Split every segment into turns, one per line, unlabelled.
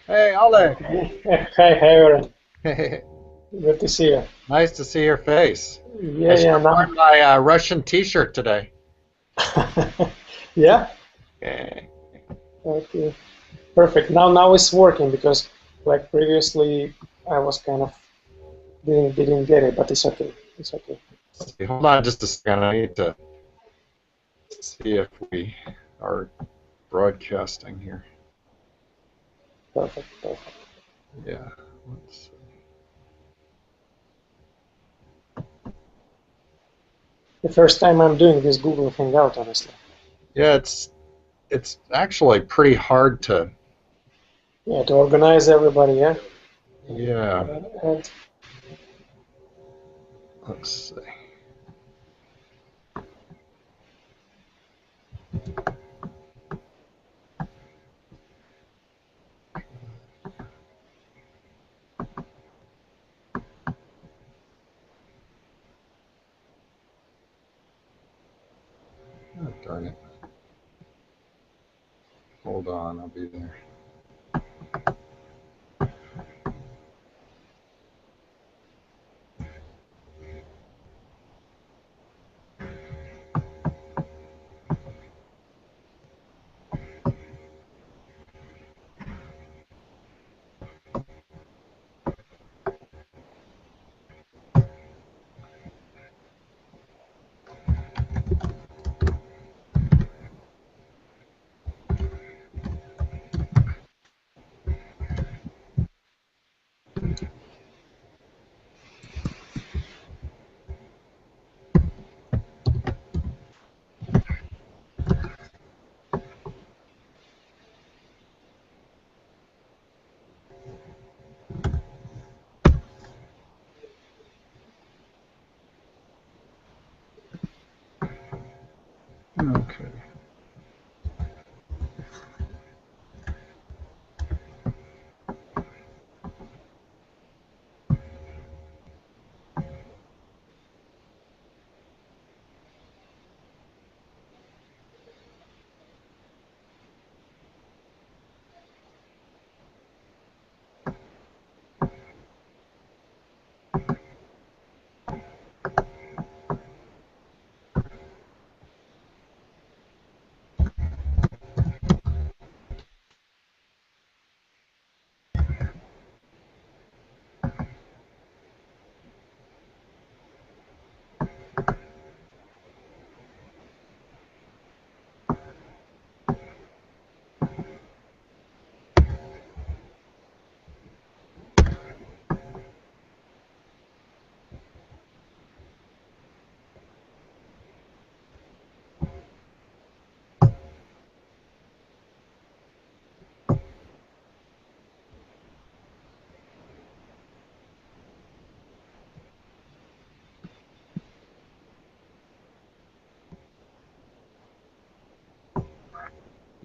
Hey, Oleg.
Hi, Orin. Good to see you.
Nice to see your face. I
Yeah,
should
yeah,
have
now.
worn my Russian T-shirt today.
Yeah?
Eh,
Okay. Perfect. Now it's working because like previously I was kind of didn't get it, but it's okay. It's okay.
Hold on just a second. I need to see if we are broadcasting here.
Perfect, perfect.
Yeah. Let's see.
The first time I'm doing this Google Hangout, honestly.
Yeah, it's actually pretty hard to.
Yeah, to organize everybody, yeah.
Yeah.
And
Let's see. Oh, darn it. Hold on. I'll be there. Okay.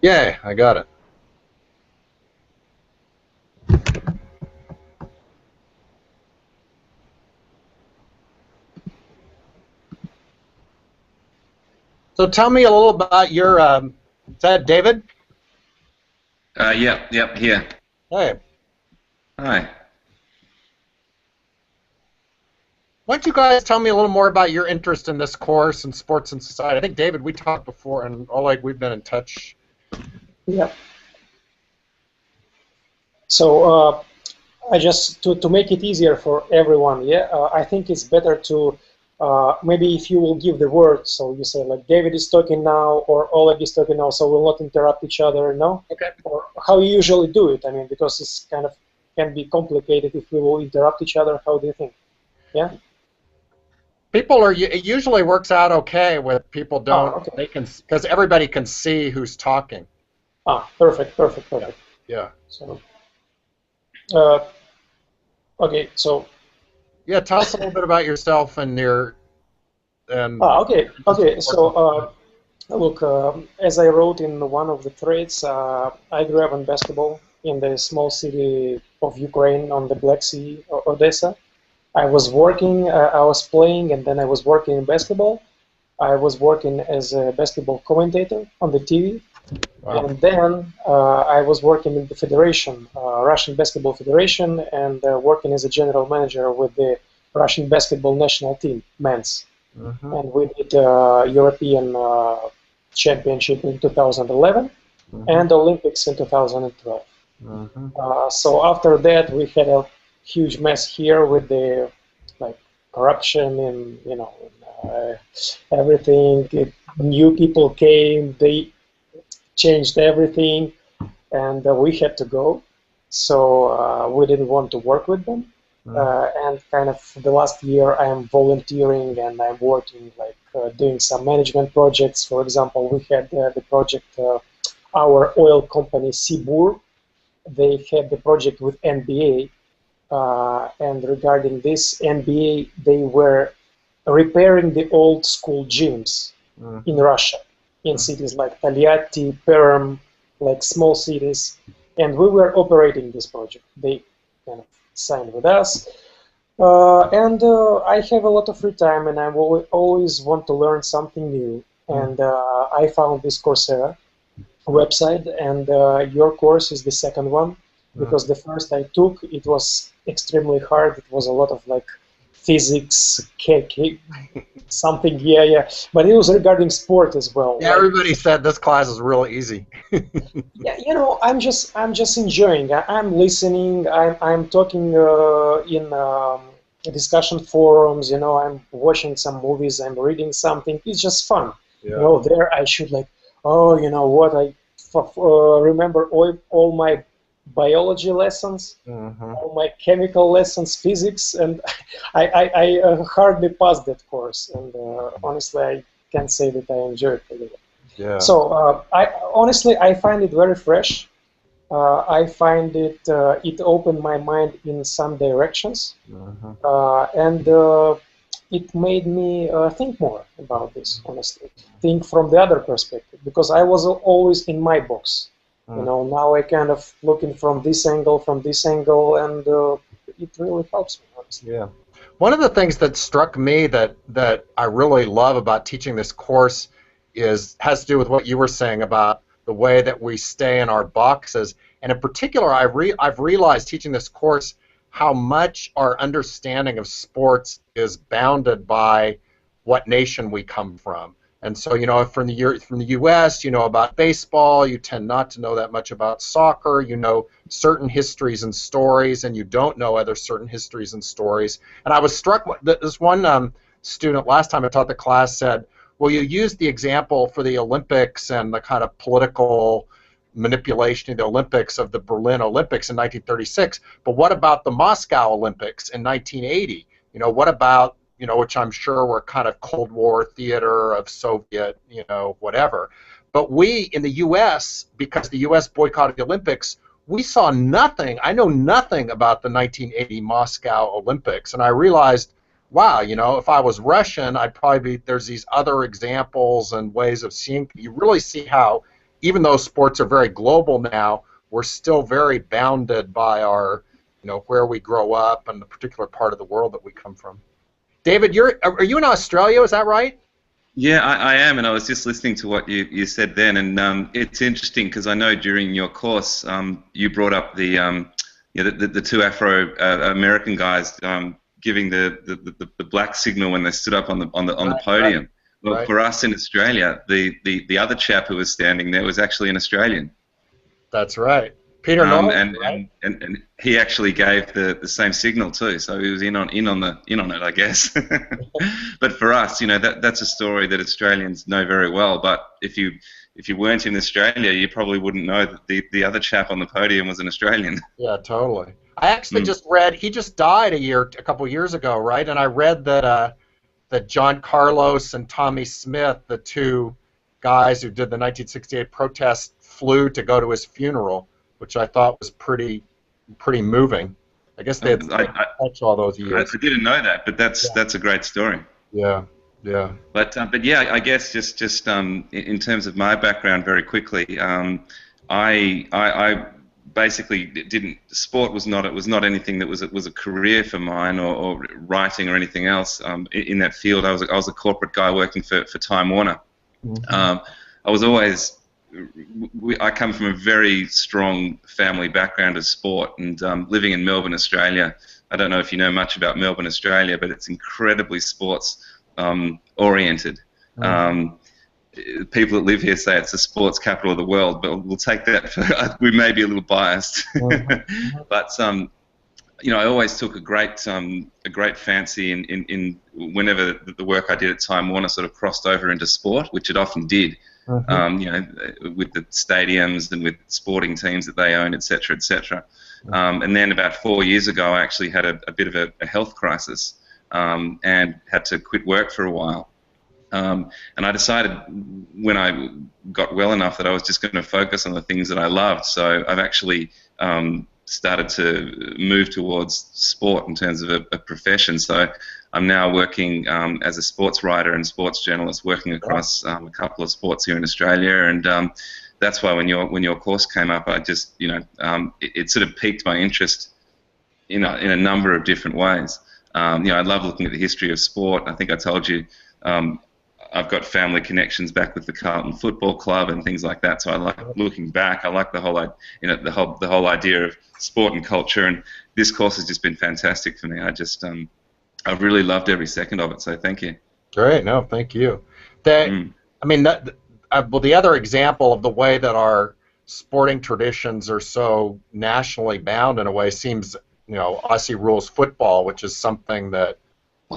Yeah, I got it. So tell me a little about your. Is that David?
Yep, here.
Hey,
Hi.
why don't you guys tell me a little more about your interest in this course in sports and society? I think David, we talked before, and Oleg, we've been in touch.
yeah. So I just to make it easier for everyone, yeah, I think it's better to maybe if you will give the word, so you say like David is talking now or Oleg is talking now, so we'll not interrupt each other, no?
Okay.
Or how you usually do it? I mean, because it's kind of can be complicated if we will interrupt each other. How do you think? Yeah.
People are. It usually works out okay with people
Ah,
don't.
okay.
They can because everybody can see who's talking.
Ah, perfect, perfect,
Yeah.
perfect.
Yeah.
So, uh, okay, so
Yeah. Tell us a little bit about yourself and your
okay,
interest in
okay.
sports
So
and society.
look, as I wrote in one of the threads, I grew up in basketball in the small city of Ukraine on the Black Sea, Odessa. I was working, I was playing, and then I was working in basketball. I was working as a basketball commentator on the TV.
Wow.
And then I was working in the federation, Russian Basketball Federation, and working as a general manager with the Russian basketball national team, men's.
Hmm.
And we did European Championship in 2011
Hmm.
and Olympics in 2012.
Hmm.
So after that, we had a huge mess here with the like corruption and everything. New people came, they changed everything, and we had to go. So we didn't want to work with them. And kind of the last year, I am volunteering and I'm working like doing some management projects. For example, we had the project, our oil company Sibur. They had the project with NBA, and regarding this NBA, they were repairing the old school gyms in
Hmm.
Russia, in cities like Taliati, Perm, like small cities, and we were operating this project. They kind of signed with us, and I have a lot of free time, and I always want to learn something new. And I found this Coursera website, and your course is the second one because the first I took it was extremely hard. It was a lot of like physics, something, yeah, but it was regarding sport as well.
Yeah,
Like,
everybody said this class is real easy.
yeah, I'm just enjoying. I'm listening. I'm talking in discussion forums. I'm watching some movies. I'm reading something. It's just fun.
Yeah.
There I should like, oh, you know what? Remember all my biology lessons,
Hmm.
all my chemical lessons, physics, and I hardly passed that course. And honestly, I can't say that I enjoyed it.
Yeah.
So I honestly I find it very fresh. I find it opened my mind in some directions,
Hmm.
and it made me think more about this. Honestly, think from the other perspective because I was always in my box. Now I kind of looking from this angle, and it really helps me. Honestly.
Yeah. One of the things that struck me that I really love about teaching this course is has to do with what you were saying about the way that we stay in our boxes. And in particular, I've realized teaching this course how much our understanding of sports is bounded by what nation we come from. And so, from the U.S., you know about baseball. You tend not to know that much about soccer. You know certain histories and stories, and you don't know other certain histories and stories. And I was struck. This one student last time I taught the class said, "Well, you used the example for the Olympics and the kind of political manipulation of the Olympics of the Berlin Olympics in 1936, but what about the Moscow Olympics in 1980? What about which I'm sure were kind of Cold War theater of Soviet, whatever. But we in the U.S., because the U.S. boycotted the Olympics, we saw nothing. I know nothing about the 1980 Moscow Olympics, and I realized, wow, if I was Russian, I'd probably be. There's these other examples and ways of seeing. You really see how, even though sports are very global now, we're still very bounded by our, where we grow up and the particular part of the world that we come from. David, are you in Australia? Is that right?
Yeah, I am, and I was just listening to what you said then, and it's interesting because I know during your course you brought up the two Afro-American guys giving the black signal when they stood up on the
Right, right,
podium. Well,
right.
for us in Australia, the other chap who was standing there was actually an Australian.
That's right. Peter North, right?
And he actually gave the same signal too, so he was in on it, I guess. But for us, that's a story that Australians know very well. But if you weren't in Australia, you probably wouldn't know that the other chap on the podium was an Australian.
Yeah, totally. I actually
Mm.
just read he just died a couple years ago, right? And I read that John Carlos and Tommy Smith, the two guys who did the 1968 protest, flew to go to his funeral, which I thought was pretty moving. I guess they had
I,
stayed in touch all those
I
years.
didn't know that, but that's a great story.
Yeah, yeah.
But yeah, I guess just in terms of my background, very quickly, I basically didn't. Sport was not anything that was a career for mine, or writing or anything else in that field. I was a corporate guy working for Time Warner.
Hmm.
I was always I come from a very strong family background of sport, and living in Melbourne, Australia. I don't know if you know much about Melbourne, Australia, but it's incredibly sports oriented. People that live here say it's the sports capital of the world, but we'll take that for, we may be a little biased. But you know, I always took a great fancy in whenever the work I did at Time Warner sort of crossed over into sport, which it often did. You know, with the stadiums and with sporting teams that they own, etc., etc. And then about 4 years ago, I actually had a bit of a health crisis and had to quit work for a while. And I decided when I got well enough that I was just going to focus on the things that I loved. So I've actually started to move towards sport in terms of a profession. So I'm now working as a sports writer and sports journalist, working across a couple of sports here in Australia. And that's why when your course came up, I just, you know, it sort of piqued my interest in a number of different ways. You know, I love looking at the history of sport. I think I told you. I've got family connections back with the Carlton Football Club and things like that. So I like looking back. I like the whole, you know, the whole idea of sport and culture. And this course has just been fantastic for me. I've really loved every second of it. So thank you.
Great. No, thank you. I mean, well, the other example of the way that our sporting traditions are so nationally bound in a way seems, you know, Aussie rules football, which is something that,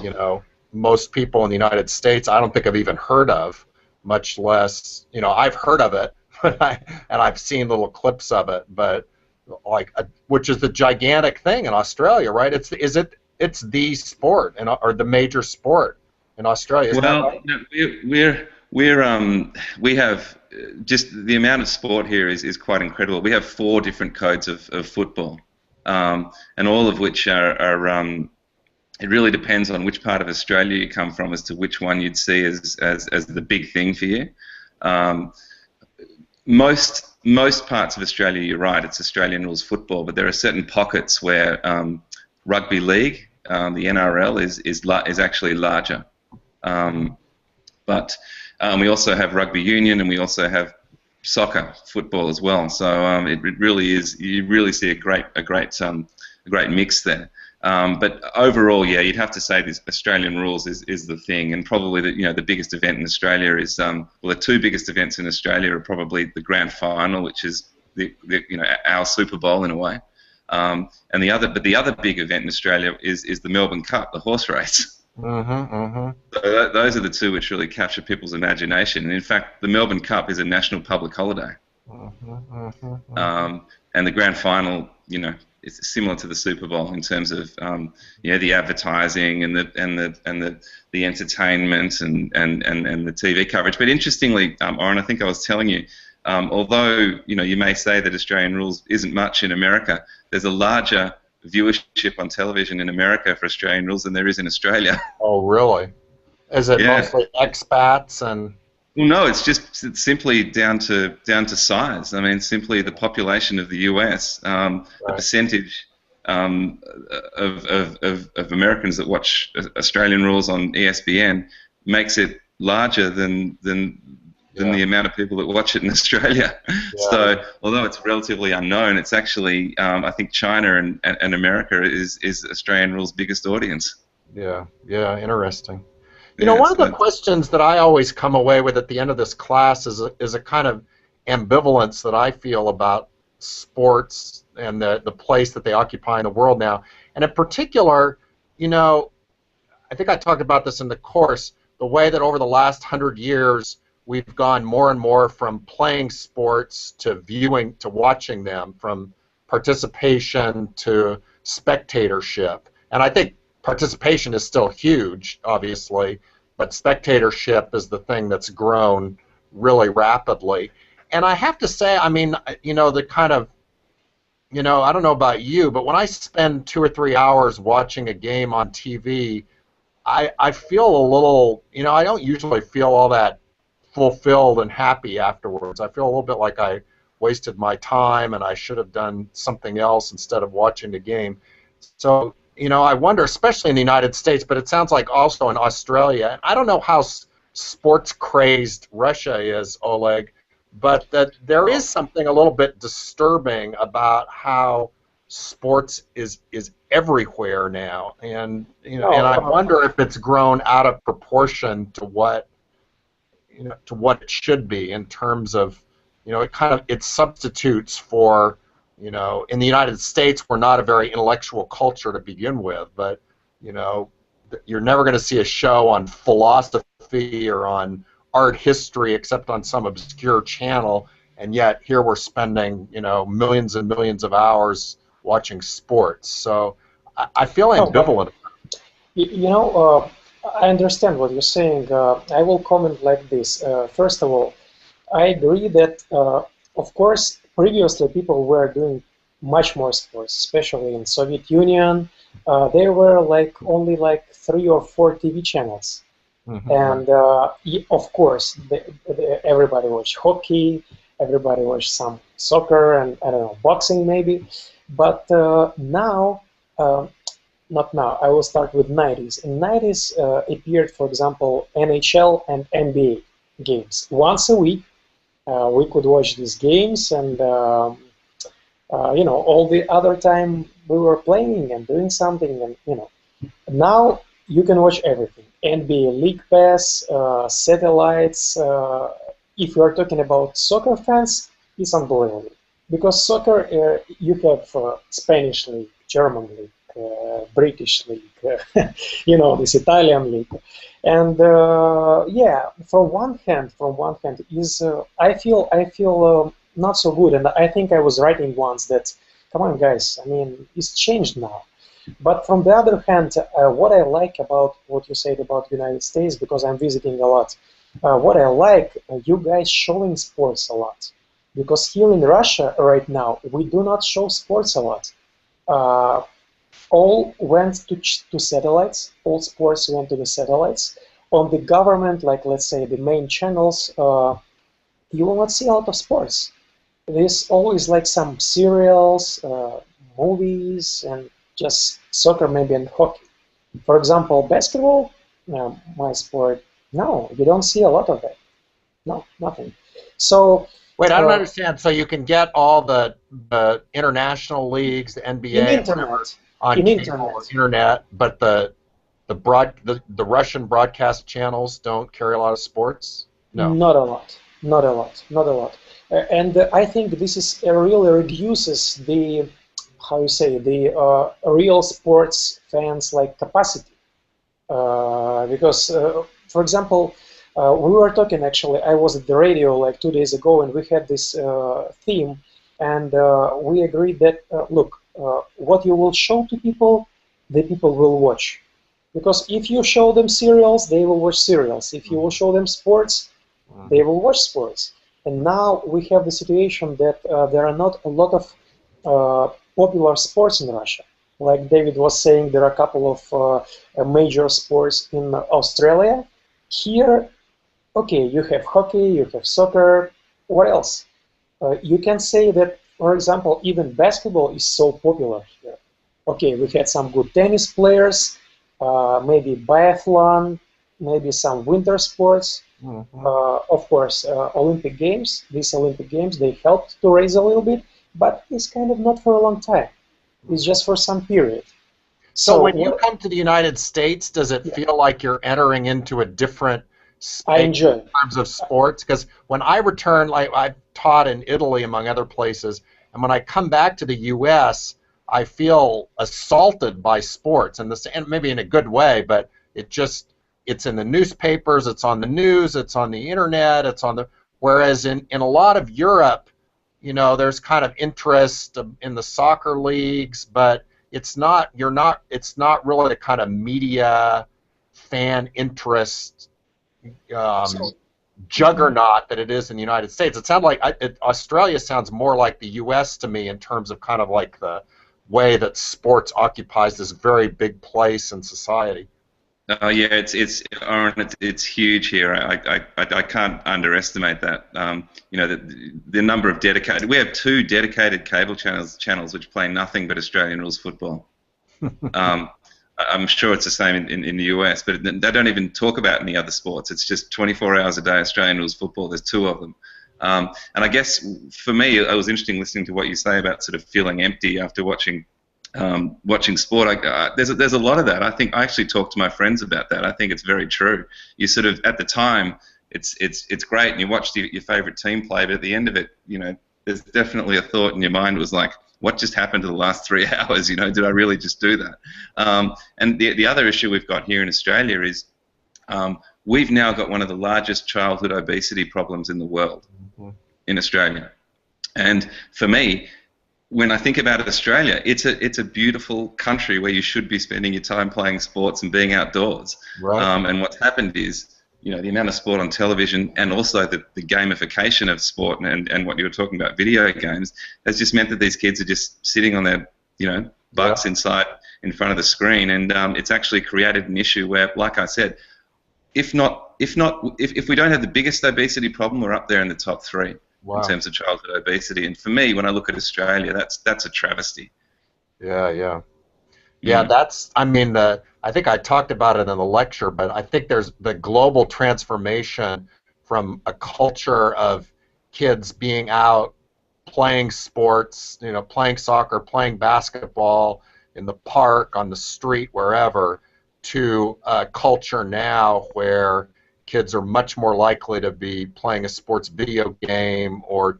you know, most people in the United States, I don't think I've even heard of, much less, you know, I've heard of it, and I've seen little clips of it, but like, which is the gigantic thing in Australia, right? It's the sport or the major sport in Australia. Is that right?
No, we have just the amount of sport here is quite incredible. We have 4 different codes of football, and all of which are it really depends on which part of Australia you come from as to which one you'd see as the big thing for you. Most parts of Australia, you're right, it's Australian rules football, but there are certain pockets where rugby league, the NRL, is actually larger. But we also have rugby union, and we also have soccer football as well. So it really is. You really see a great mix there. But overall, yeah, you'd have to say this Australian rules is the thing, and probably the biggest event in Australia is well, the 2 biggest events in Australia are probably the grand final, which is our Super Bowl in a way, and the other big event in Australia is the Melbourne Cup, the horse race. So those are the 2 which really capture people's imagination, and in fact, the Melbourne Cup is a national public holiday, and the grand final, you know, it's similar to the Super Bowl in terms of the advertising and the entertainment and the TV coverage. But interestingly, Orin, I think I was telling you, although you may say that Australian rules isn't much in America, there's a larger viewership on television in America for Australian rules than there is in Australia.
Oh, really? Is it mostly expats and?
Well, no, it's simply down to size. I mean, simply the population of the US, the percentage of Americans that watch Australian rules on ESPN makes it larger than the amount of people that watch it in Australia. So, although it's relatively unknown, it's actually I think China and America is Australian rules' biggest audience.
Yeah, interesting. You know, one of the questions that I always come away with at the end of this class is a kind of ambivalence that I feel about sports and the place that they occupy in the world now. And in particular, you know, I think I talked about this in the course, the way that over the last 100 years we've gone more and more from playing sports to watching them, from participation to spectatorship. And I think participation is still huge, obviously, but spectatorship is the thing that's grown really rapidly. And I have to say, I mean, the kind of, I don't know about you, but when I spend 2 or 3 hours watching a game on TV, I feel a little, I don't usually feel all that fulfilled and happy afterwards. I feel a little bit like I wasted my time and I should have done something else instead of watching the game. So, I wonder, especially in the United States, but it sounds like also in Australia, and I don't know how sports-crazed Russia is, Oleg, but that there is something a little bit disturbing about how sports is everywhere now, and and I
No,
wonder if it's grown out of proportion to what to what it should be in terms of it substitutes for in the United States we're not a very intellectual culture to begin with, but you know you're never going to see a show on philosophy or on art history except on some obscure channel, and yet here we're spending millions and millions of hours watching sports. So I feel
no, but
ambivalent.
you know, I understand what you're saying. I will comment like this. First of all, I agree that, of course, previously people were doing much more sports, especially in Soviet Union. There were like only like 3 or 4 TV channels,
Mhm.
and of course, everybody watched hockey, everybody watched some soccer, and I don't know, boxing maybe. But now, not now. I will start with 90s. In 90s appeared, for example, NHL and NBA games once a week. We could watch these games, and all the other time we were playing and doing something, and now you can watch everything. NBA League Pass, satellites. If you are talking about soccer fans, it's unbelievable because soccer you have Spanish league, German league, British league, this Italian league, and yeah. From one hand, is I feel not so good, and I think I was writing once that, come on, guys. I mean, it's changed now. But from the other hand, what I like about what you said about the United States, because I'm visiting a lot, what I like, you guys showing sports a lot. Because here in Russia right now, we do not show sports a lot. Uh, all went to satellites, all sports went to the satellites. On the government, like let's say the main channels, you will not see a lot of sports. There's always like some serials, movies, and just soccer maybe and hockey. For example, basketball, my sport, no, you don't see a lot of that. No, nothing. So
Wait, I don't
uh,
understand. So you can get all the international leagues, the
in
NBA, whatever,
internet,
on
in
cable or
internet,
internet, but the Russian broadcast channels don't carry a lot of sports? No.
not a lot, not a lot, not a lot. And I think this is really reduces the, how you say, the real sports fans like capacity. Because, for example, we were talking actually, I was at the radio like 2 days ago, and we had this theme, and we agreed that, look, what you will show to people, the people will watch. Because if you show them serials, they will watch serials. If you will show them sports, they will watch sports. And now we have the situation that there are not a lot of popular sports in Russia. Like David was saying, there are a couple of major sports in Australia. Here, okay, you have hockey, you have soccer. What else? You can say that, for example, even basketball is so popular here. Okay, we had some good tennis players, maybe biathlon, maybe some winter sports.
Mhm.
Of course, Olympic Games. These Olympic Games, they helped to raise a little bit, but it's kind of not for a long time. It's just for some period.
So
So
when you
what?
come to the United States, does it
Yeah,
feel like you're entering into a different
I
space
enjoy.
in terms of sports? Because when I return, like I've taught in Italy, among other places, and when I come back to the U.S., I feel assaulted by sports, and maybe in a good way, but it's in the newspapers, it's on the news, it's on the internet, it's on the whereas in a lot of Europe, there's kind of interest in the soccer leagues, but it's not really the kind of media fan interest um,
So
juggernaut that it is in the United States. It sounds like Australia sounds more like the U.S. to me in terms of kind of like the way that sports occupies this very big place in society.
Oh yeah, it's Oren, it's huge here. I can't underestimate that. The number of dedicated. We have 2 dedicated cable channels which play nothing but Australian rules football. I'm sure it's the same in the US, but they don't even talk about any other sports. It's just 24 hours a day Australian rules football. There's 2 of them. And I guess for me, it was interesting listening to what you say about sort of feeling empty after watching sport. There's a lot of that. I think I actually talked to my friends about that. I think it's very true. You sort of at the time, it's great, and you watch your favorite team play, but at the end of it, there's definitely a thought in your mind was like, what just happened to the last 3 hours? Did I really just do that? And the other issue we've got here in Australia is we've now got one of the largest childhood obesity problems in the world in Australia. And for me, when I think about Australia, it's a beautiful country where you should be spending your time playing sports and being outdoors.
Right.
And what's happened is, the amount of sport on television and also the gamification of sport and what you were talking about, video games, has just meant that these kids are just sitting on their, butts in front of the screen, and it's actually created an issue where, like I said, if we don't have the biggest obesity problem, we're up there in the top 3 in terms of childhood obesity. And for me, when I look at Australia, that's a travesty.
Yeah. That's. I think I talked about it in the lecture, but I think there's the global transformation from a culture of kids being out playing sports, playing soccer, playing basketball in the park, on the street, wherever, to a culture now where kids are much more likely to be playing a sports video game or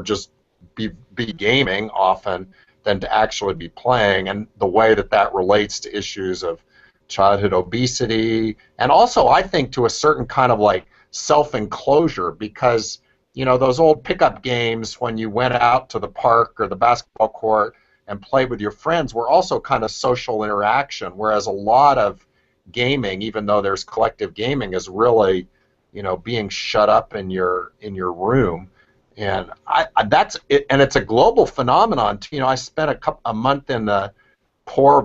just be gaming often than to actually be playing, and the way that relates to issues of childhood obesity, and also I think to a certain kind of like self-enclosure, because those old pickup games when you went out to the park or the basketball court and played with your friends were also kind of social interaction, whereas a lot of gaming, even though there's collective gaming, is really being shut up in your room. And that's it, and it's a global phenomenon. I spent a month in the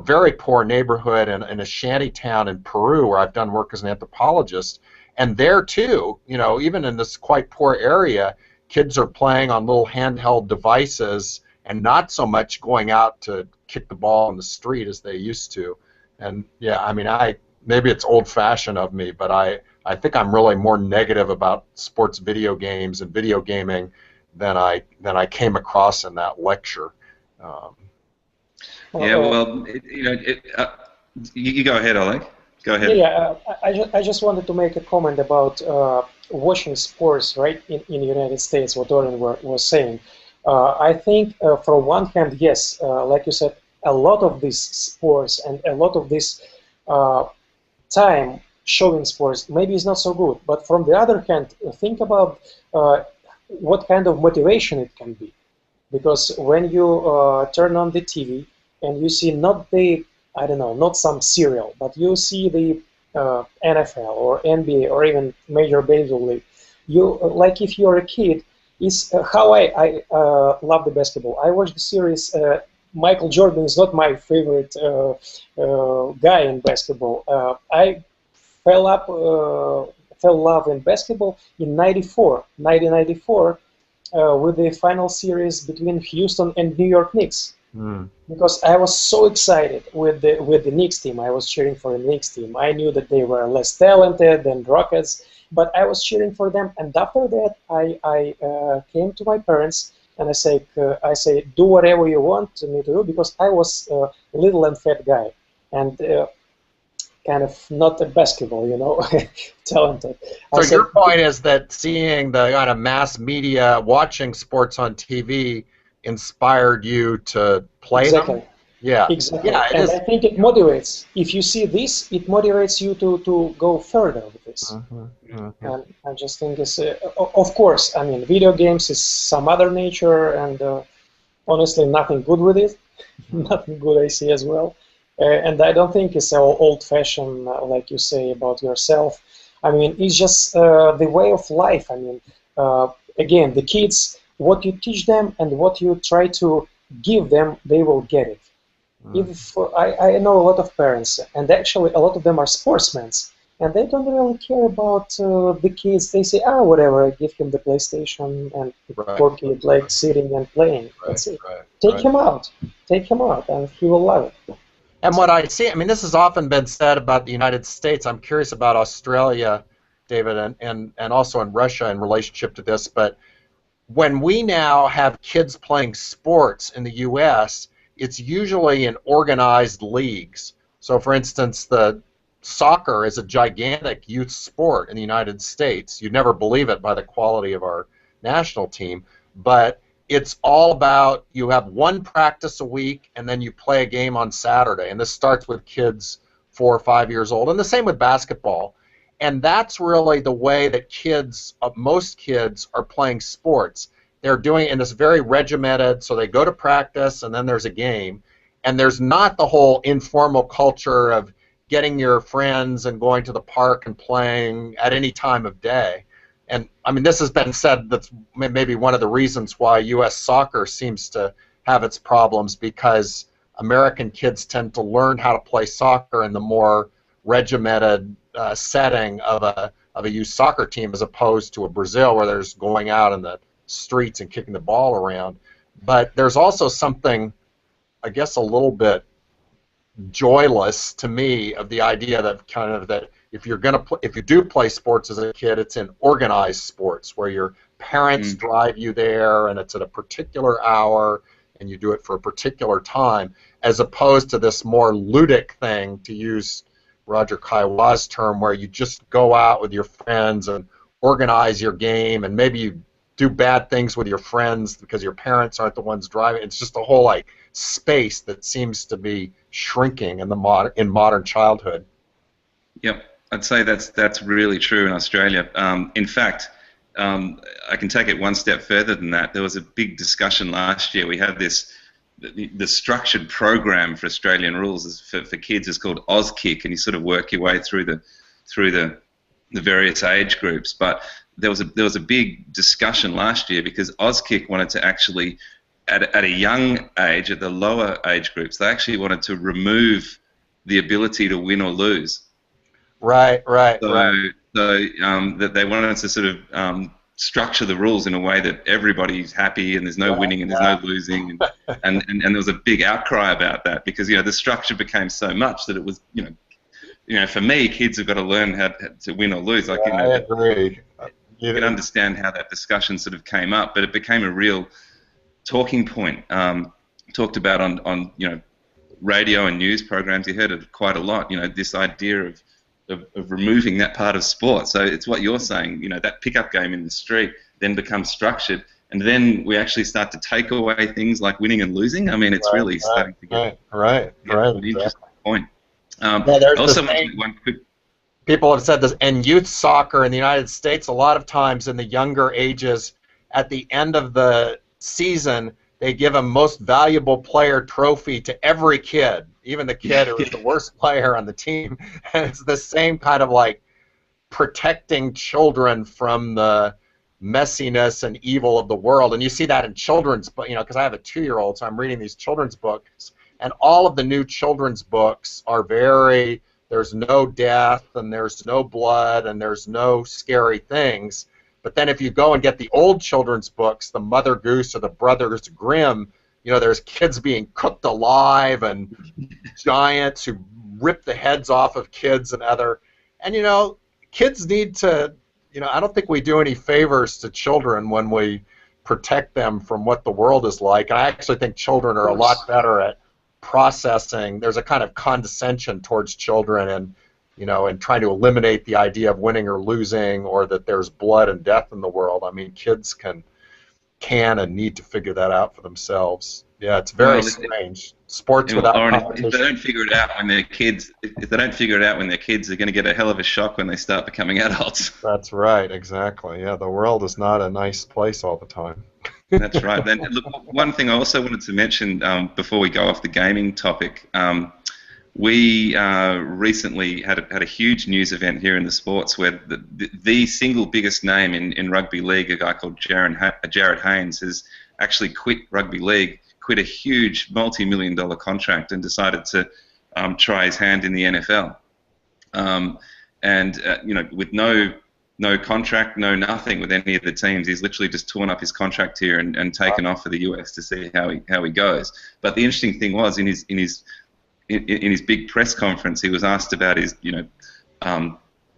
very poor neighborhood in a shanty town in Peru where I've done work as an anthropologist, and there too, even in this quite poor area, kids are playing on little handheld devices and not so much going out to kick the ball in the street as they used to. And maybe it's old-fashioned of me, but I think I'm really more negative about sports video games and video gaming than I came across in that lecture.
Yeah, well, you go ahead, Oleg. Go ahead.
Yeah, I just wanted to make a comment about watching sports, right, in the United States, what Orin was saying. I think, from one hand, yes, like you said, a lot of these sports and a lot of this time showing sports maybe is not so good. But from the other hand, think about what kind of motivation it can be. Because when you turn on the TV and you see not some serial, but you see the NFL or NBA or even Major Baseball League, like if you're a kid, is how I love the basketball. I watched the series. Michael Jordan is not my favorite guy in basketball. I fell in love in basketball in 1994, with the final series between Houston and New York Knicks. Because I was so excited with the Knicks team. I was cheering for the Knicks team. I knew that they were less talented than Rockets, but I was cheering for them. And after that, I came to my parents and I say, do whatever you want me to do, because I was a little and fat guy and kind of not a basketball, talented.
So your point is that seeing the kind of mass media, watching sports on TV, inspired you to play them? Yeah.
Exactly.
Yeah,
and I think it motivates. If you see this, it motivates you to go further with this. And I just think it's, of course, video games is some other nature, and honestly, nothing good with it. Nothing good I see as well. And I don't think it's old-fashioned, like you say about yourself. It's just the way of life. Again, the kids, what you teach them and what you try to give them, they will get it. If I know a lot of parents, and actually a lot of them are sportsmen, and they don't really care about the kids. They say, whatever, I give him the PlayStation, and the poor kid like sitting and playing. That's it. Take him out, and he will love it.
And what I see, this has often been said about the United States. I'm curious about Australia, David, and also in Russia in relationship to this. But when we now have kids playing sports in the U.S., it's usually in organized leagues. So, for instance, the soccer is a gigantic youth sport in the United States. You'd never believe it by the quality of our national team, but it's all about you have one practice a week and then you play a game on Saturday. And this starts with kids 4 or 5 years old, and the same with basketball. And that's really the way that kids, most kids, are playing sports. They're doing it in this very regimented, so they go to practice and then there's a game. And there's not the whole informal culture of getting your friends and going to the park and playing at any time of day. And, I mean, this has been said that's maybe one of the reasons why U.S. soccer seems to have its problems, because American kids tend to learn how to play soccer in the more regimented setting of a youth soccer team, as opposed to a Brazil where there's going out in the streets and kicking the ball around. But there's also something, I guess, a little bit joyless to me of the idea that kind of that if you're gonna if you do play sports as a kid, it's in organized sports where your parents drive you there and it's at a particular hour and you do it for a particular time, as opposed to this more ludic thing, to use Roger Kaiwa's term, where you just go out with your friends and organize your game, and maybe you do bad things with your friends because your parents aren't the ones driving. It's just a whole like space that seems to be shrinking in the modern childhood.
Yep, I'd say that's really true in Australia. In fact, I can take it one step further than that. There was a big discussion last year. We had the structured program for Australian rules for kids is called Auskick, and you sort of work your way through the various age groups. But there was a big discussion last year because Auskick wanted to actually, at a young age, at the lower age groups, they actually wanted to remove the ability to win or lose.
Right.
So that they wanted to sort of structure the rules in a way that everybody's happy and there's no winning and there's no losing, and there was a big outcry about that because the structure became so much that it was for me, kids have got to learn how to win or lose. Like
I agree.
You can understand how that discussion sort of came up, but it became a real talking point. Talked about on radio and news programs. You heard it quite a lot. This idea of removing that part of sport. So it's what you're saying, that pickup game in the street then becomes structured, and then we actually start to take away things like winning and losing. I mean, it's really starting to get an interesting point. Also, one quick...
People have said this, and youth soccer in the United States, a lot of times in the younger ages, at the end of the season, they give a most valuable player trophy to every kid, even the kid who was the worst player on the team. And it's the same kind of like protecting children from the messiness and evil of the world. And you see that in children's books, because I have a 2-year-old, so I'm reading these children's books, and all of the new children's books are there's no death and there's no blood and there's no scary things. But then if you go and get the old children's books, the Mother Goose or the Brothers Grimm, there's kids being cooked alive and giants who rip the heads off of kids and kids need to, I don't think we do any favors to children when we protect them from what the world is like. And I actually think children are a lot better at processing. There's a kind of condescension towards children and trying to eliminate the idea of winning or losing, or that there's blood and death in the world. I mean, kids can and need to figure that out for themselves. Yeah, it's very strange. Sports without competition.
If they don't figure it out when they're kids, they're going to get a hell of a shock when they start becoming adults.
That's right, exactly. Yeah, the world is not a nice place all the time.
That's right. Then, look, one thing I also wanted to mention before we go off the gaming topic, we recently had a huge news event here in the sports where the single biggest name in rugby league, a guy called Jarryd Hayne, has actually quit rugby league, quit a huge multi-million-dollar contract, and decided to try his hand in the NFL. With no contract, no nothing with any of the teams. He's literally just torn up his contract here and taken off for the US to see how he goes. But the interesting thing was in his big press conference, he was asked about his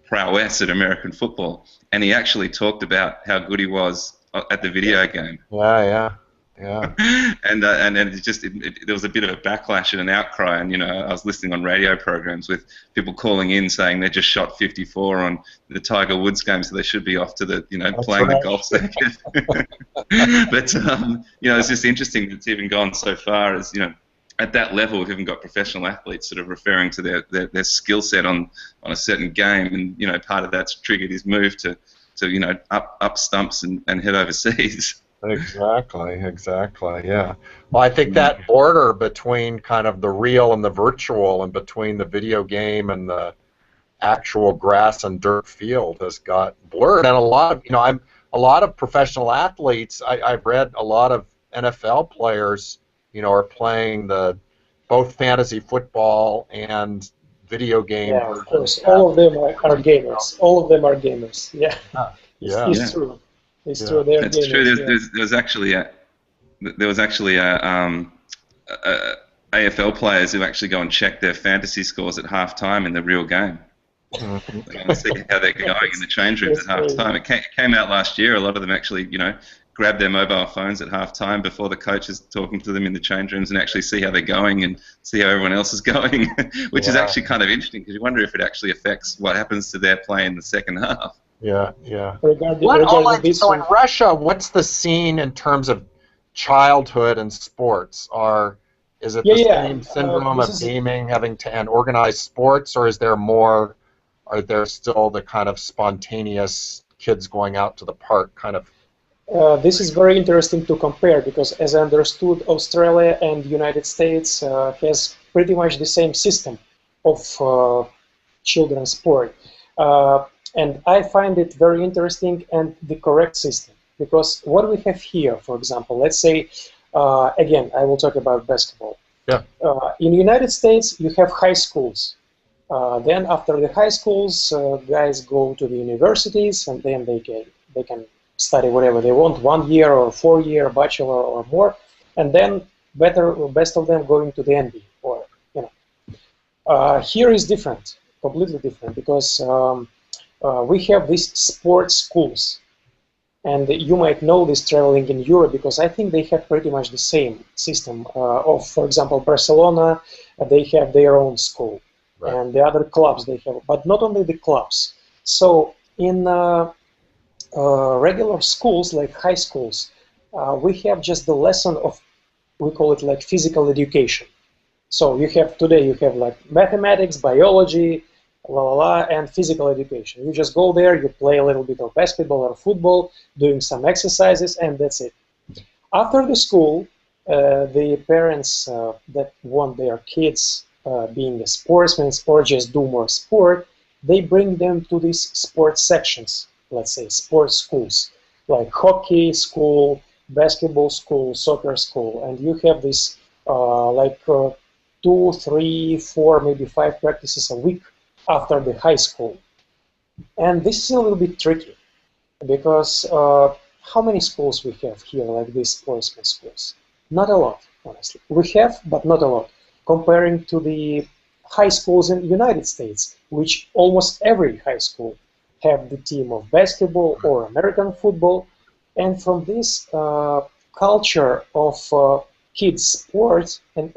prowess at American football, and he actually talked about how good he was at the video game.
Yeah.
And there was a bit of a backlash and an outcry, and I was listening on radio programs with people calling in saying they just shot 54 on the Tiger Woods game, so they should be off to the playing the golf circuit. But it's just interesting that it's even gone so far as at that level we've even got professional athletes sort of referring to their skill set on a certain game, and part of that's triggered his move to up stumps and head overseas.
Exactly, yeah. Well, I think that border between kind of the real and the virtual, and between the video game and the actual grass and dirt field, has got blurred. And a lot of professional athletes. I've read a lot of NFL players, are playing both fantasy football and video game.
Yeah, of course. All of them are gamers. All of them are gamers. Yeah. It's true. It's true. They're
It's
gamers.
true. There was actually AFL players who actually go and check their fantasy scores at halftime in the real game. They want to see how they're going in the change rooms at halftime. It came out last year. A lot of them actually, grab their mobile phones at halftime before the coach is talking to them in the change rooms, and actually see how they're going and see how everyone else is going, which is actually kind of interesting, because you wonder if it actually affects what happens to their play in the second half.
Yeah.
Regarding
So in Russia, what's the scene in terms of childhood and sports? Is it the same syndrome of gaming, having to and organized sports, or is there more? Are there still the kind of spontaneous kids going out to the park kind of?
This is very interesting to compare, because, as I understood, Australia and the United States has pretty much the same system of children's sport. And I find it very interesting and the correct system, because what we have here, for example, let's say, again, I will talk about basketball.
Yeah.
In the United States, you have high schools. Then after the high schools, guys go to the universities, and then they can study whatever they want, 1 year or 4 year, bachelor or more, and then best of them going to the NBA. Or here is different, completely different, because we have these sports schools, and you might know this traveling in Europe, because I think they have pretty much the same system. For example, Barcelona, they have their own school, right, and the other clubs they have, but not only the clubs. So in regular schools, like high schools, we have just the lesson of, we call it like physical education. So you have like mathematics, biology, and physical education. You just go there, you play a little bit of basketball or football, doing some exercises, and that's it. After the school, the parents that want their kids being a sportsman or just do more sport, they bring them to these sports sections, let's say sports schools, like hockey school, basketball school, soccer school, and you have this 2, 3, 4, maybe 5 practices a week after the high school. And this is a little bit tricky, because how many schools we have here, like these sportsman schools? Not a lot, honestly. We have, but not a lot, comparing to the high schools in the United States, which almost every high school have the team of basketball or American football. And from this culture of kids' sports and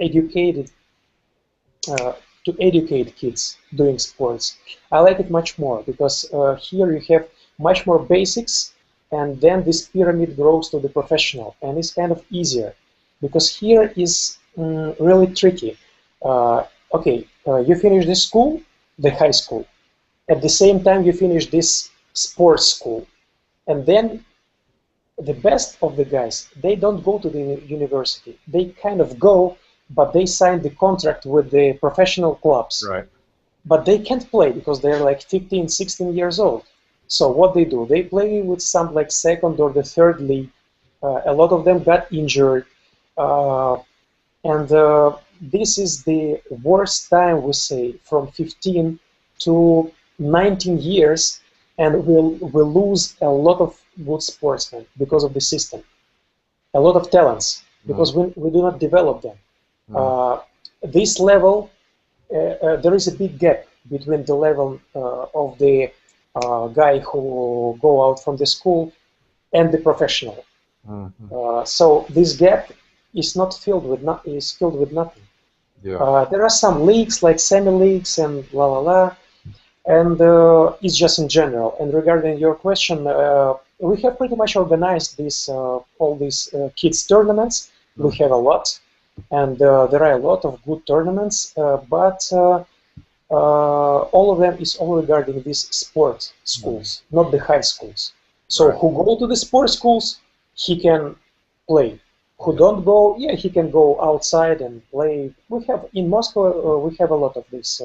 to educate kids doing sports, I like it much more, because here you have much more basics, and then this pyramid grows to the professional, and it's kind of easier, because here is really tricky. You finish the school, the high school, at the same time you finish this sports school, and then the best of the guys, they don't go to the university. They kind of go, but they sign the contract with the professional clubs.
Right.
But they can't play, because they're like 15, 16 years old. So what they do, they play with some like second or the third league. A lot of them got injured. This is the worst time, we say, from 15 to 19 years, and we'll lose a lot of good sportsmen because of the system. A lot of talents, because we do not develop them. This level, there is a big gap between the level of the guy who go out from the school and the professional. So this gap is not filled with is filled with nothing.
Yeah.
There are some leagues like semi-leagues and la la la, and it's just in general. And regarding your question, we have pretty much organized this all these kids tournaments. We have a lot, and there are a lot of good tournaments, but all of them is all regarding these sport schools, not the high schools. So
Right.
who go to the sport schools, he can play. Who don't go, yeah, he can go outside and play. We have in Moscow, we have a lot of these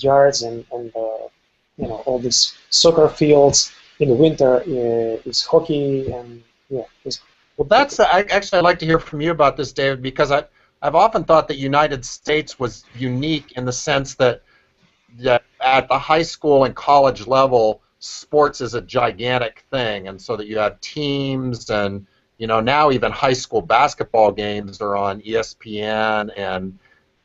yards and you know, all these soccer fields. In the winter, it's hockey and yeah.
Well, actually, I'd like to hear from you about this, David, because I've often thought that United States was unique in the sense that at the high school and college level, sports is a gigantic thing, and so that you have teams, and now even high school basketball games are on ESPN, and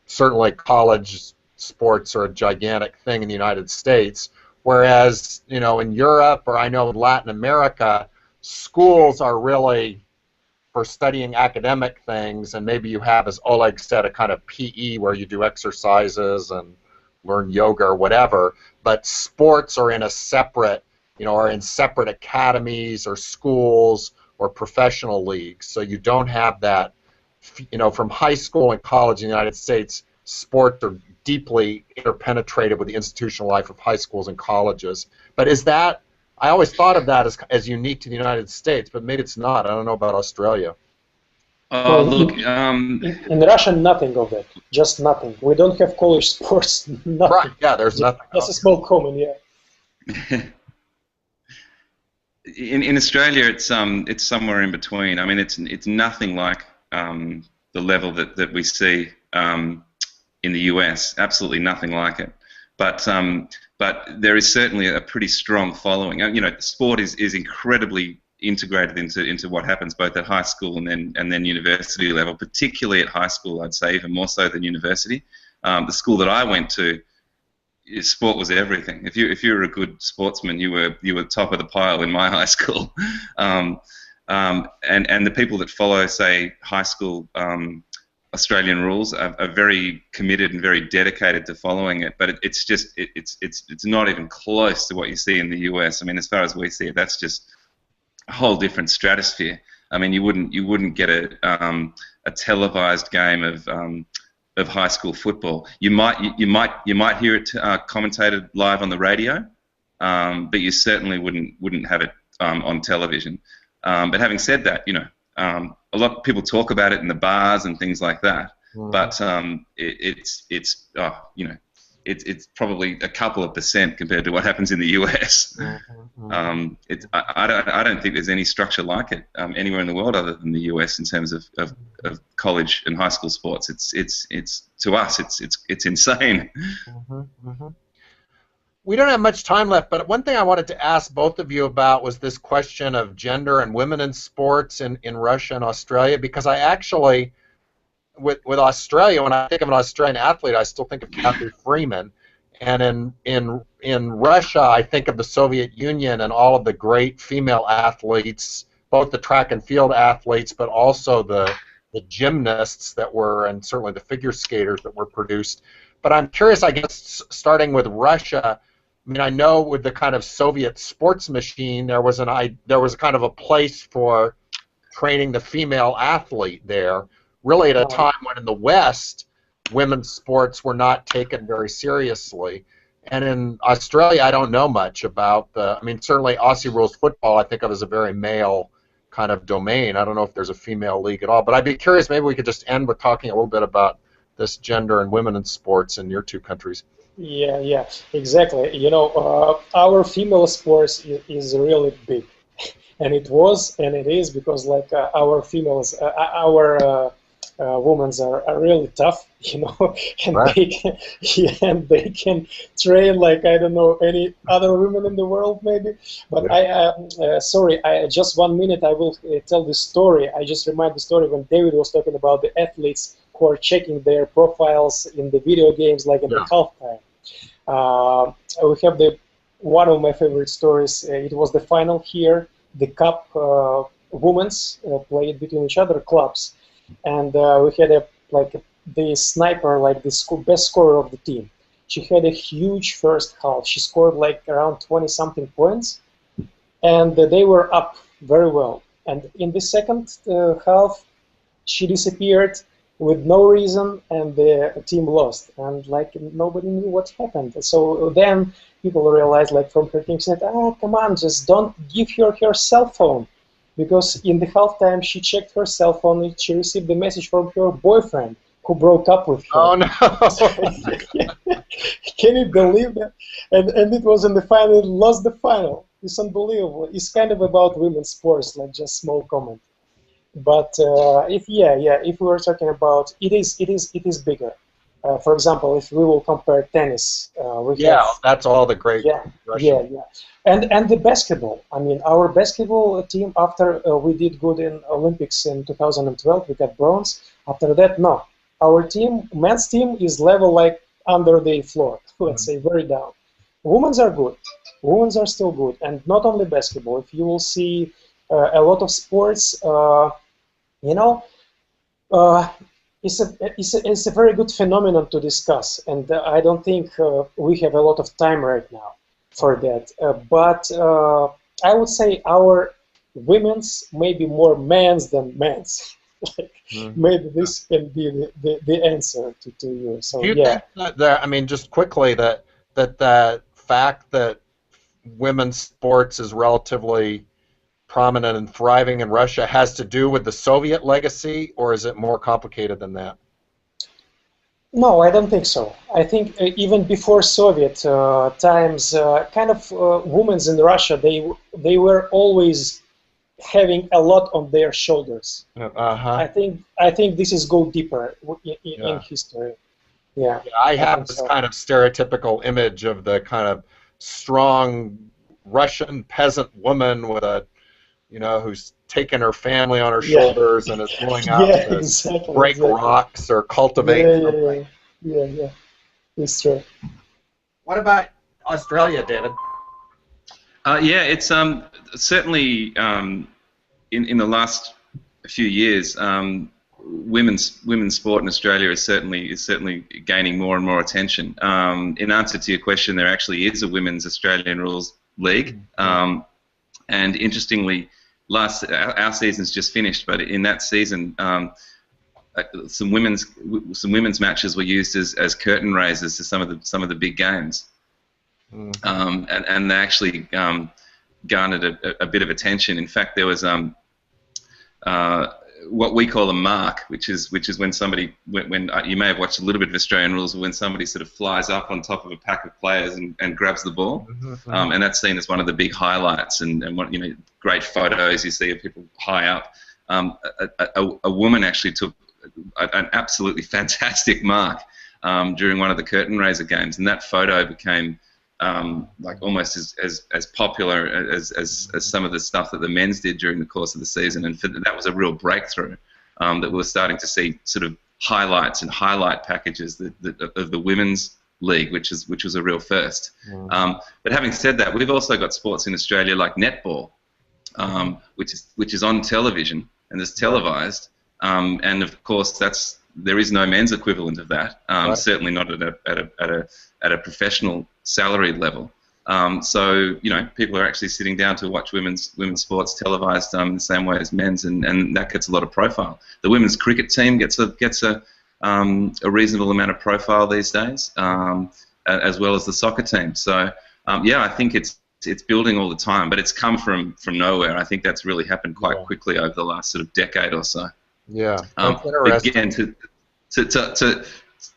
certainly college sports are a gigantic thing in the United States. Whereas in Europe, or I know in Latin America, schools are really for studying academic things, and maybe you have, as Oleg said, a kind of PE where you do exercises and learn yoga or whatever, but sports are in a separate, are in separate academies or schools or professional leagues. So you don't have that, from high school and college in the United States, sports are deeply interpenetrated with the institutional life of high schools and colleges. But is that, I always thought of that as unique to the United States, but maybe it's not. I don't know about Australia.
Oh, look.
In Russia, nothing of that. Just nothing. We don't have college sports. Nothing.
Right. Yeah. There's nothing.
That's a small comment. Yeah.
In Australia, it's somewhere in between. I mean, it's nothing like the level that we see in the US. Absolutely nothing like it. But there is certainly a pretty strong following. Sport is incredibly integrated into what happens both at high school and then university level. Particularly at high school, I'd say even more so than university. The school that I went to, sport was everything. If you were a good sportsman, you were top of the pile in my high school. And the people that follow, say, high school Australian rules are very committed and very dedicated to following it, but it's not even close to what you see in the US. I mean, as far as we see it, that's just a whole different stratosphere. I mean, you wouldn't get a televised game of high school football. You might hear it commentated live on the radio, but you certainly wouldn't have it on television. But having said that, a lot of people talk about it in the bars and things like that, but it's probably a couple of % compared to what happens in the US. I don't think there's any structure like it anywhere in the world other than the US in terms of college and high school sports. It's to us it's insane.
We don't have much time left, but one thing I wanted to ask both of you about was this question of gender and women in sports in Russia and Australia, because I actually, with Australia, when I think of an Australian athlete, I still think of Kathy Freeman. And in Russia, I think of the Soviet Union and all of the great female athletes, both the track and field athletes, but also the gymnasts that were, and certainly the figure skaters that were produced. But I'm curious, I guess, starting with Russia, I mean, I know with the kind of Soviet sports machine, there was a kind of a place for training the female athlete there, really at a time when in the West, women's sports were not taken very seriously. And in Australia, I don't know much about I mean, certainly Aussie rules football I think of as a very male kind of domain. I don't know if there's a female league at all, but I'd be curious, maybe we could just end with talking a little bit about this gender and women in sports in your two countries.
Yeah, exactly. Our female sports is really big, and it was and it is because like our females, our women are really tough, and
right.
they can train like I don't know any other women in the world maybe. But yeah. Sorry, just 1 minute. I will tell this story. I just remind the story when David was talking about the athletes who are checking their profiles in the video games, like in the halftime. We have one of my favorite stories. It was the final here the cup women's played between each other clubs, and we had the sniper, like the best scorer of the team. She had a huge first half. She scored like around 20-something points, and they were up very well. And in the second half, she disappeared with no reason, and the team lost. And like nobody knew what happened. So then people realized, like from her team, said, "Ah, come on, just don't give her cell phone." Because in the halftime, she checked her cell phone and she received a message from her boyfriend who broke up with her.
Oh, no.
Can you believe that? And it was in the final, lost the final. It's unbelievable. It's kind of about women's sports, like just small comment. But if we were talking about, it is bigger. For example, if we will compare tennis,
that's all the great Russian.
And the basketball. I mean, our basketball team, after we did good in Olympics in 2012, we got bronze. After that, no. Our team, men's team, is level like under the floor. Let's say very down. Women's are good. Women's are still good, and not only basketball. If you will see a lot of sports, it's a very good phenomenon to discuss, and I don't think we have a lot of time right now for that. But I would say our women's may be more men's than men's. Maybe this can be the answer to you. So
do you think that I mean, just quickly, that fact that women's sports is relatively prominent and thriving in Russia has to do with the Soviet legacy, or is it more complicated than that?
No, I don't think so. I think even before Soviet times, kind of women in Russia, they were always having a lot on their shoulders. I think this is go deeper in history. Yeah,
I have this kind of stereotypical image of the kind of strong Russian peasant woman with a, who's taking her family on her shoulders and is going out to break rocks or cultivate something.
Yeah. It's true.
What about Australia, David?
It's certainly in the last few years, women's sport in Australia is certainly gaining more and more attention. In answer to your question, there actually is a women's Australian rules league, and interestingly, our season's just finished, but in that season, some women's matches were used as curtain raisers to some of the big games, and they actually garnered a bit of attention. In fact, there was what we call a mark, which is when somebody, when you may have watched a little bit of Australian rules, when somebody sort of flies up on top of a pack of players and grabs the ball, and that's seen as one of the big highlights, and what, great photos you see of people high up. A woman actually took an absolutely fantastic mark during one of the curtain raiser games, and that photo became like almost as popular as some of the stuff that the men's did during the course of the season, and that was a real breakthrough that we were starting to see sort of highlights and highlight packages of the women's league, which was a real first. But having said that, we've also got sports in Australia like netball, which is on television and is televised, and of course there is no men's equivalent of that. Certainly not at a professional salaried level. So people are actually sitting down to watch women's sports televised in the same way as men's, and that gets a lot of profile. The women's cricket team gets a reasonable amount of profile these days, as well as the soccer team. So I think it's building all the time, but it's come from nowhere. I think that's really happened quite quickly over the last sort of decade or so.
Yeah, that's interesting.
Again,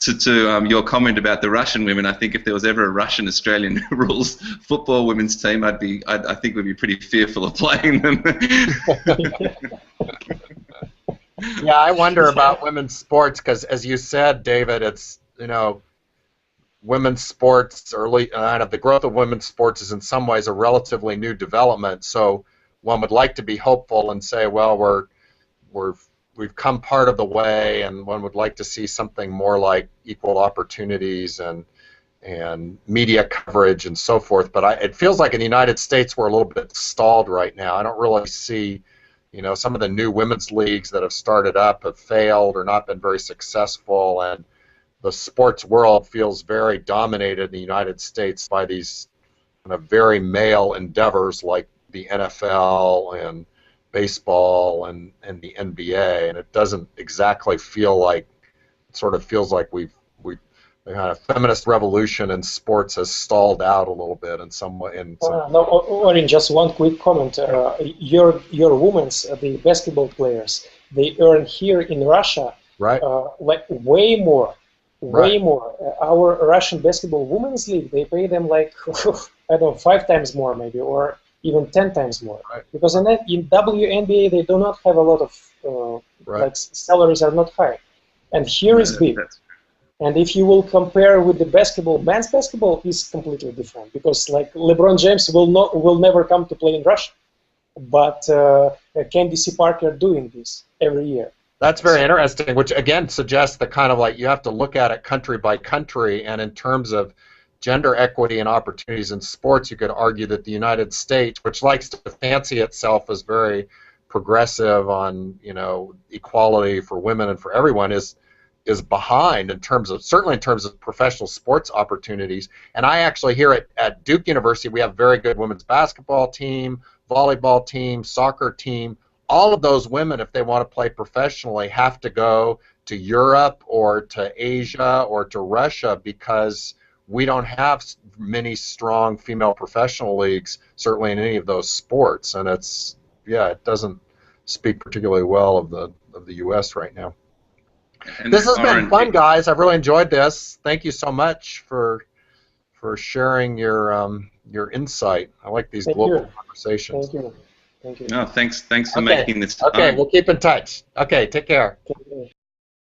to your comment about the Russian women, I think if there was ever a Russian Australian rules football women's team, I think we'd be pretty fearful of playing them.
Yeah, I wonder about women's sports because, as you said, David, it's women's sports the growth of women's sports is in some ways a relatively new development. So one would like to be hopeful and say, well, we've come part of the way, and one would like to see something more like equal opportunities and and media coverage and so forth. But it feels like in the United States we're a little bit stalled right now. I don't really see, some of the new women's leagues that have started up have failed or not been very successful, and the sports world feels very dominated in the United States by these kind of very male endeavors like the NFL and baseball and the NBA, and it doesn't exactly feel like, it sort of feels like the kind of feminist revolution in sports has stalled out a little bit in some way.
No, Orin, just one quick comment. Your women's, the basketball players, they earn here in Russia
right.
Like way more. Our Russian basketball women's league, they pay them like I don't know, 5 times more maybe, or even 10 times more.
Right.
Because in WNBA they do not have a lot of like salaries are not high, and here is big. And if you will compare with the basketball, men's basketball is completely different, because like LeBron James will never come to play in Russia, but Candace Parker doing this every year.
That's very interesting, which again suggests that kind of like you have to look at it country by country, and in terms of gender equity and opportunities in sports, you could argue that the United States, which likes to fancy itself as very progressive on equality for women and for everyone, is behind in terms of, certainly in terms of professional sports opportunities. And I actually here at Duke University, we have a very good women's basketball team, volleyball team, soccer team. All of those women, if they want to play professionally, have to go to Europe or to Asia or to Russia, because we don't have many strong female professional leagues, certainly in any of those sports. And it doesn't speak particularly well of the U.S. right now.
And
this has been fun, guys. I've really enjoyed this. Thank you so much for sharing your insight. I like these global conversations.
Thank you. Thank you.
No, thanks for making this time.
Okay, we'll keep in touch. Okay, take care.